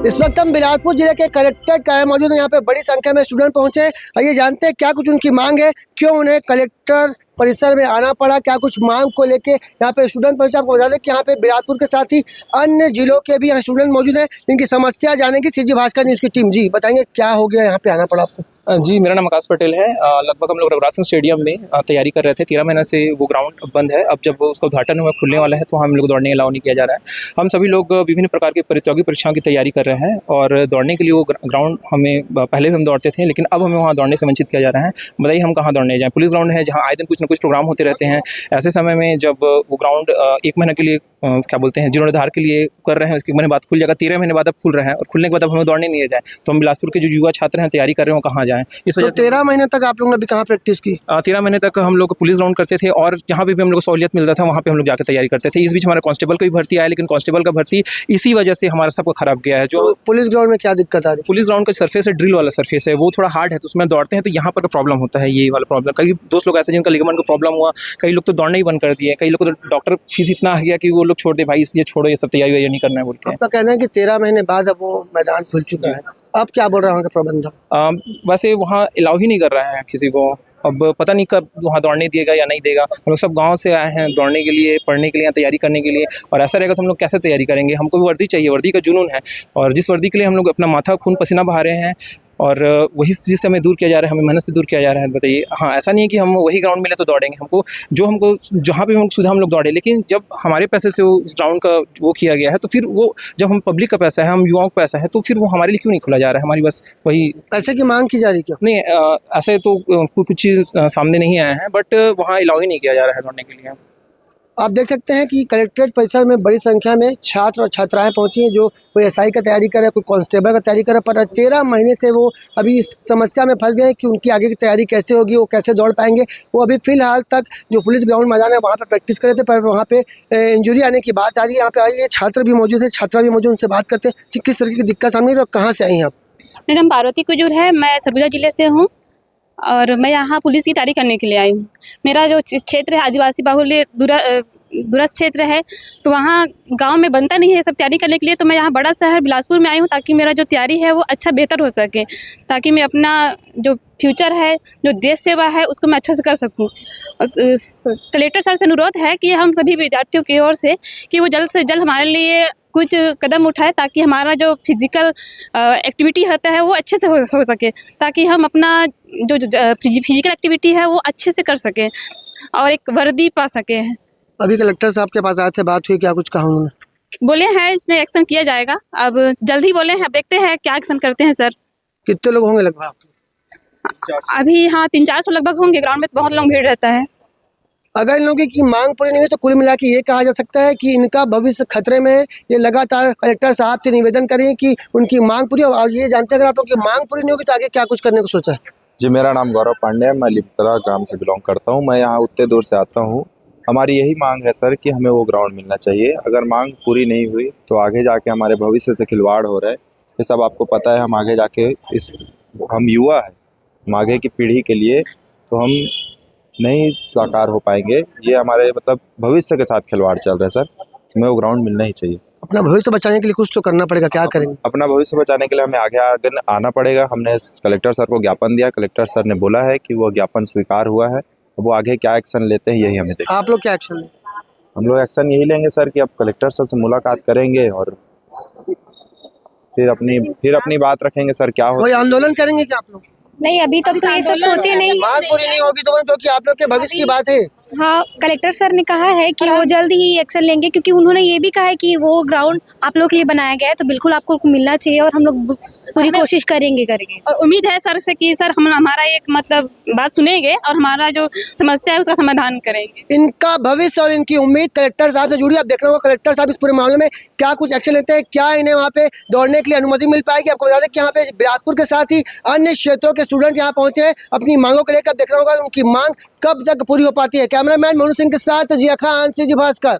इस वक्त हम बिलासपुर जिले के कलेक्ट्रेट का मौजूद है। यहाँ पे बड़ी संख्या में स्टूडेंट पहुंचे हैं। आइए जानते हैं क्या कुछ उनकी मांग है, क्यों उन्हें कलेक्टर परिसर में आना पड़ा, क्या कुछ मांग को लेके यहाँ पे स्टूडेंट पहुंचे। आपको बता दें कि यहाँ पे बिलासपुर के साथ ही अन्य जिलों के भी यहाँ स्टूडेंट मौजूद हैं, जिनकी समस्या जानेगी सीजी भास्कर न्यूज़ की टीम। जी बताएंगे क्या हो गया, यहाँ पे आना पड़ा आपको। जी, मेरा नाम आकाश पटेल है। लगभग हम लोग रघुराज सिंह स्टेडियम में तैयारी कर रहे थे। 13 महीने से वो ग्राउंड बंद है। अब जब उसका उद्घाटन हुआ, खुलने वाला है, तो हम लोग दौड़ने अलाउ नहीं किया जा रहा है। हम सभी लोग विभिन्न प्रकार के प्रतियोगी परीक्षाओं की तैयारी कर रहे हैं और दौड़ने के लिए वो ग्राउंड हमें पहले भी हम दौड़ते थे, लेकिन अब हमें वहाँ दौड़ने से वंचित किया जा रहा है। बताइए हम कहाँ दौड़ने जाएँ? पुलिस ग्राउंड है जहाँ आए दिन कुछ न कुछ प्रोग्राम होते रहते हैं। ऐसे समय में जब वो ग्राउंड 1 महीने के लिए क्या बोलते हैं जीर्णोद्धार के लिए कर रहे हैं, उसके महीने बाद खुल जाएगा। 13 महीने बाद अब खुल रहा है और खुलने के बाद अब हमें दौड़ने नहीं जाए, तो हम बिलासपुर के जो युवा छात्र हैं तैयारी कर रहे हो कहाँ जाएँ। इस वजह से 13 महीने तक आप लोगों ने अभी कहाँ प्रैक्टिस की? 13 महीने तक हम लोग पुलिस ग्राउंड करते थे और जहाँ भी हम लोग को सहूलियत मिलता था वहाँ पे हम लोग जाकर तैयारी करते थे। इस बीच हमारा कांस्टेबल का भी भर्ती आया, लेकिन कांस्टेबल का भर्ती इसी वजह से हमारा सबका खराब गया है। जो तो पुलिस ग्राउंड में क्या दिक्कत आ रही है? पुलिस ग्राउंड का सरफेस है, ड्रिल वाला सरफेस है, वो थोड़ा हार्ड है, तो उसमें दौड़ते हैं तो यहाँ पर प्रॉब्लम होता है, ये वाला प्रॉब्लम। कई दोस्त लोग ऐसे जिनका लिगामेंट का प्रॉब्लम हुआ, कई लोग तो दौड़ना ही बंद कर दिए, कई लोग तो डॉक्टर फीस इतना आ गया कि वो लोग छोड़ दे, भाई इसलिए छोड़ो, ये सब तैयारी नहीं करना है बोल के। आपका कहना है कि 13 महीने बाद अब वो मैदान खुल चुका है, अब क्या बोल रहा है वहाँ का प्रबंधक? वैसे वहाँ अलाउ ही नहीं कर रहा है किसी को। अब पता नहीं कब वहाँ दौड़ने देगा या नहीं देगा। हम लोग सब गांव से आए हैं दौड़ने के लिए, पढ़ने के लिए, तैयारी करने के लिए, और ऐसा रहेगा तो हम लोग कैसे तैयारी करेंगे? हमको भी वर्दी चाहिए, वर्दी का जुनून है, और जिस वर्दी के लिए हम लोग अपना माथा खून पसीना बहा रहे हैं, और वही चीज़ से हमें दूर किया जा रहा है, हमें मेहनत से दूर किया जा रहा है। बताइए, हाँ ऐसा नहीं है कि हम वही ग्राउंड मिले तो दौड़ेंगे। हमको जहाँ पे हम सुविधा हम लोग दौड़े, लेकिन जब हमारे पैसे से उस ग्राउंड का वो किया गया है, तो फिर वो जब हम पब्लिक का पैसा है, हम युवाओं का पैसा है, तो फिर वो हमारे लिए क्यों नहीं खुला जा रहा है? हमारी बस वही पैसे की मांग की जा रही क्या? नहीं, ऐसे तो कुछ चीज़ सामने नहीं आया है, बट वहाँ अलाउ ही नहीं किया जा रहा है दौड़ने के लिए। आप देख सकते हैं कि कलेक्ट्रेट परिसर में बड़ी संख्या में छात्र और छात्राएं पहुंची हैं, जो कोई एसआई का तैयारी कर रहे हैं, कोई कांस्टेबल का तैयारी कर रहे हैं, पर 13 महीने से वो अभी इस समस्या में फंस गए हैं कि उनकी आगे की तैयारी कैसे होगी, वो कैसे दौड़ पाएंगे। वो अभी फिलहाल तक जो पुलिस ग्राउंड मैदान है वहाँ पर प्रैक्टिस कर रहे थे, पर वहाँ पे इंजरी आने की बात आ रही है। यहाँ पे आइए, छात्र भी मौजूद है, छात्रा भी मौजूद, उनसे बात करते हैं किस तरह की दिक्कत सामने और कहाँ से आई हैं आप? मेरा नाम पार्वती कुजूर है, मैं सरगुजा जिले से हूँ और मैं यहाँ पुलिस की तैयारी करने के लिए आई हूँ। मेरा जो क्षेत्र है आदिवासी बाहुल्य दूरस्थ क्षेत्र है, तो वहाँ गांव में बनता नहीं है सब तैयारी करने के लिए, तो मैं यहाँ बड़ा शहर बिलासपुर में आई हूँ ताकि मेरा जो तैयारी है वो अच्छा बेहतर हो सके, ताकि मैं अपना जो फ्यूचर है, जो देश सेवा है, उसको मैं अच्छे से कर सकूँ। कलेक्टर सर से अनुरोध है कि हम सभी विद्यार्थियों की ओर से कि वो जल्द से जल्द हमारे लिए कुछ कदम उठाए, ताकि हमारा जो फिजिकल एक्टिविटी होता है वो अच्छे से हो सके, ताकि हम अपना जो फिजिकल एक्टिविटी है वो अच्छे से कर सकें और एक वर्दी पा सके। अभी कलेक्टर साहब के पास आए थे, बात हुई, क्या कुछ कहा उन्होंने? बोले हैं इसमें एक्शन किया जाएगा, अब जल्द ही बोले हैं, अब देखते हैं क्या एक्शन करते हैं सर। कितने लोग होंगे लगभग? अभी हाँ 300-400 लगभग होंगे। ग्राउंड में बहुत लोग भीड़ रहता है। अगर इन लोगों की मांग पूरी नहीं हुई तो कुल मिला के ये कहा जा सकता है कि इनका भविष्य खतरे में है। ये लगातार कलेक्टर साहब से निवेदन करें कि उनकी मांग पूरी हो। और ये जानते हैं अगर आप लोग की मांग पूरी नहीं होगी तो आगे क्या कुछ करने को सोचा है? जी, मेरा नाम गौरव पांडे है, मैं लिपतरा ग्राम से बिलोंग करता हूँ। मैं यहाँ उतने दूर से आता हूँ। हमारी यही मांग है सर कि हमें वो ग्राउंड मिलना चाहिए। अगर मांग पूरी नहीं हुई तो आगे जाके हमारे भविष्य से खिलवाड़ हो रहा है। ये सब आपको पता है। हम आगे जाके हम युवा है, हम आगे की पीढ़ी के लिए तो हम नहीं साकार हो पाएंगे। ये हमारे मतलब भविष्य के साथ खिलवाड़ चल रहा है सर। हमें वो ग्राउंड मिलना ही चाहिए। अपना भविष्य बचाने के लिए कुछ तो करना पड़ेगा, क्या करेंगे? अपना भविष्य बचाने के लिए हमें आगे आना पड़ेगा। हमने कलेक्टर सर को ज्ञापन दिया, कलेक्टर सर ने बोला है कि वो ज्ञापन स्वीकार हुआ है। वो आगे क्या एक्शन लेते हैं यही हमें देखना। आप लोग क्या एक्शन लेंगे? हम लोग एक्शन यही लेंगे सर कि अब कलेक्टर सर से मुलाकात करेंगे और फिर अपनी बात रखेंगे सर। क्या हो, कोई आंदोलन करेंगे क्या आप लोग? नहीं, अभी तक तो ये सब सोचे नहीं। मांग पूरी नहीं होगी तो क्योंकि आप लोग के भविष्य की बात है। हाँ, कलेक्टर सर ने कहा है कि वो जल्द ही एक्शन लेंगे, क्योंकि उन्होंने ये भी कहा है कि वो ग्राउंड आप लोग के लिए बनाया गया है, तो बिल्कुल आपको मिलना चाहिए और हम लोग पूरी कोशिश करेंगे। और उम्मीद है सर से कि सर हम हमारा एक मतलब बात सुनेंगे और हमारा जो समस्या है उसका समाधान करेंगे। इनका भविष्य और इनकी उम्मीद कलेक्टर साहब से जुड़ी। अब देखना होगा कलेक्टर साहब इस पूरे मामले में क्या कुछ एक्शन लेते हैं, क्या इन्हें वहाँ पे दौड़ने के लिए अनुमति मिल पाएगी। आपको बता दें कि यहाँ पे बिलासपुर के साथ ही अन्य क्षेत्रों के स्टूडेंट यहाँ पहुंचे हैं अपनी मांगों को लेकर। देखना होगा उनकी मांग कब तक पूरी हो पाती है। कैमरामैन मोनू सिंह के साथ जिया खान, सीजी भास्कर।